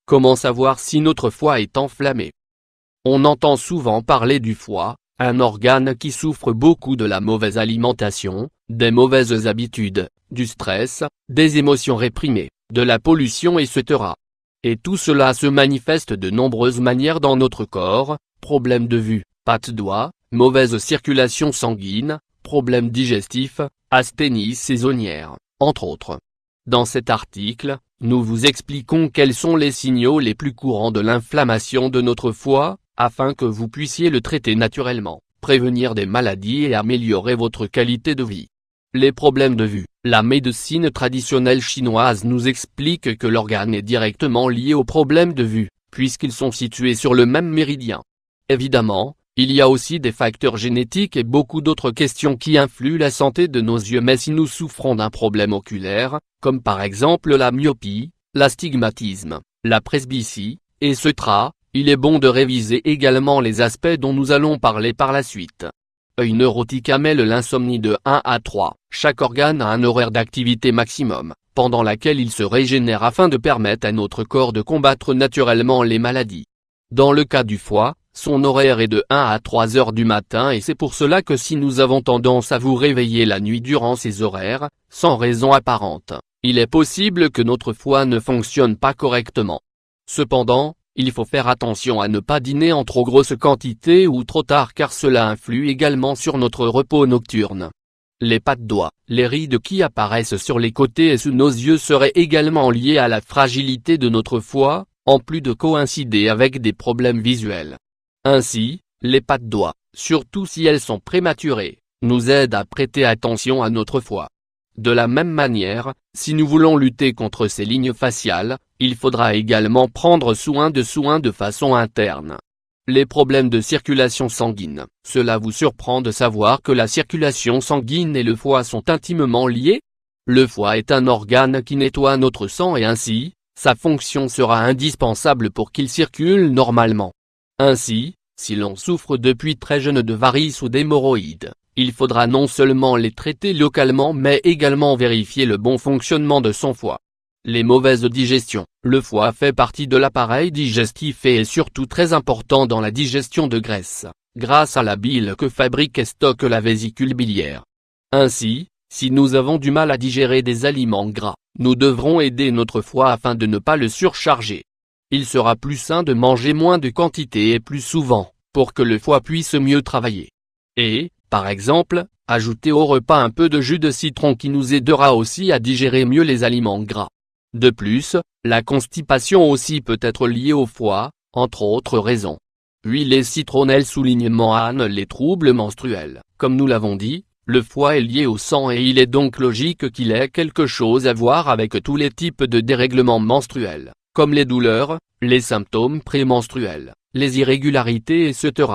Comment savoir si notre foie est enflammé? On entend souvent parler du foie, un organe qui souffre beaucoup de la mauvaise alimentation, des mauvaises habitudes, du stress, des émotions réprimées, de la pollution etc. Et tout cela se manifeste de nombreuses manières dans notre corps: problèmes de vue, pattes doigts, mauvaise circulation sanguine, problèmes digestifs, asthénie saisonnière, entre autres. Dans cet article, nous vous expliquons quels sont les signaux les plus courants de l'inflammation de notre foie, afin que vous puissiez le traiter naturellement, prévenir des maladies et améliorer votre qualité de vie. Les problèmes de vue. La médecine traditionnelle chinoise nous explique que l'organe est directement lié aux problèmes de vue, puisqu'ils sont situés sur le même méridien. Évidemment, il y a aussi des facteurs génétiques et beaucoup d'autres questions qui influent la santé de nos yeux, mais si nous souffrons d'un problème oculaire, comme par exemple la myopie, l'astigmatisme, la presbytie, etc., il est bon de réviser également les aspects dont nous allons parler par la suite. Œil neurotique mêle l'insomnie de 1 à 3. Chaque organe a un horaire d'activité maximum, pendant laquelle il se régénère afin de permettre à notre corps de combattre naturellement les maladies. Dans le cas du foie, son horaire est de 1 à 3 heures du matin et c'est pour cela que si nous avons tendance à vous réveiller la nuit durant ces horaires, sans raison apparente, il est possible que notre foie ne fonctionne pas correctement. Cependant, il faut faire attention à ne pas dîner en trop grosse quantité ou trop tard car cela influe également sur notre repos nocturne. Les pattes doigts, les rides qui apparaissent sur les côtés et sous nos yeux seraient également liées à la fragilité de notre foie, en plus de coïncider avec des problèmes visuels. Ainsi, les pattes doigts, surtout si elles sont prématurées, nous aident à prêter attention à notre foie. De la même manière, si nous voulons lutter contre ces lignes faciales, il faudra également prendre soin de façon interne. Les problèmes de circulation sanguine. Cela vous surprend de savoir que la circulation sanguine et le foie sont intimement liés? Le foie est un organe qui nettoie notre sang et ainsi, sa fonction sera indispensable pour qu'il circule normalement. Ainsi, si l'on souffre depuis très jeune de varices ou d'hémorroïdes, il faudra non seulement les traiter localement mais également vérifier le bon fonctionnement de son foie. Les mauvaises digestions. Le foie fait partie de l'appareil digestif et est surtout très important dans la digestion de graisse, grâce à la bile que fabrique et stocke la vésicule biliaire. Ainsi, si nous avons du mal à digérer des aliments gras, nous devrons aider notre foie afin de ne pas le surcharger. Il sera plus sain de manger moins de quantité et plus souvent, pour que le foie puisse mieux travailler. Et, par exemple, ajouter au repas un peu de jus de citron qui nous aidera aussi à digérer mieux les aliments gras. De plus, la constipation aussi peut être liée au foie, entre autres raisons. Huile et citronnelle soulignement Anne les troubles menstruels. Comme nous l'avons dit, le foie est lié au sang et il est donc logique qu'il ait quelque chose à voir avec tous les types de dérèglements menstruels, comme les douleurs, les symptômes prémenstruels, les irrégularités etc.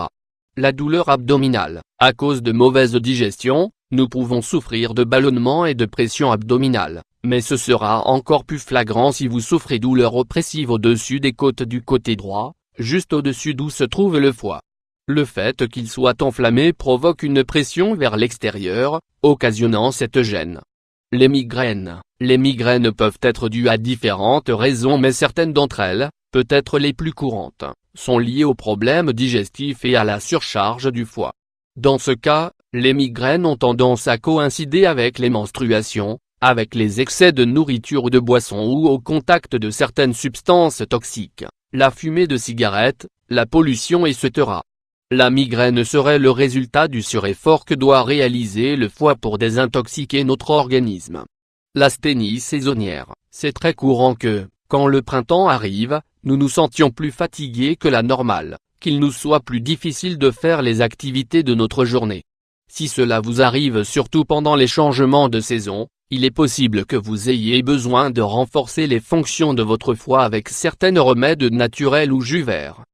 La douleur abdominale. À cause de mauvaise digestion, nous pouvons souffrir de ballonnement et de pression abdominale, mais ce sera encore plus flagrant si vous souffrez douleurs oppressives au-dessus des côtes du côté droit, juste au-dessus d'où se trouve le foie. Le fait qu'il soit enflammé provoque une pression vers l'extérieur, occasionnant cette gêne. Les migraines. Les migraines peuvent être dues à différentes raisons mais certaines d'entre elles, peut-être les plus courantes, sont liées aux problèmes digestifs et à la surcharge du foie. Dans ce cas, les migraines ont tendance à coïncider avec les menstruations, avec les excès de nourriture ou de boissons ou au contact de certaines substances toxiques, la fumée de cigarettes, la pollution etc. La migraine serait le résultat du sureffort que doit réaliser le foie pour désintoxiquer notre organisme. L'asthénie saisonnière. C'est très courant que, quand le printemps arrive, nous nous sentions plus fatigués que la normale, qu'il nous soit plus difficile de faire les activités de notre journée. Si cela vous arrive surtout pendant les changements de saison, il est possible que vous ayez besoin de renforcer les fonctions de votre foie avec certains remèdes naturels ou jus verts.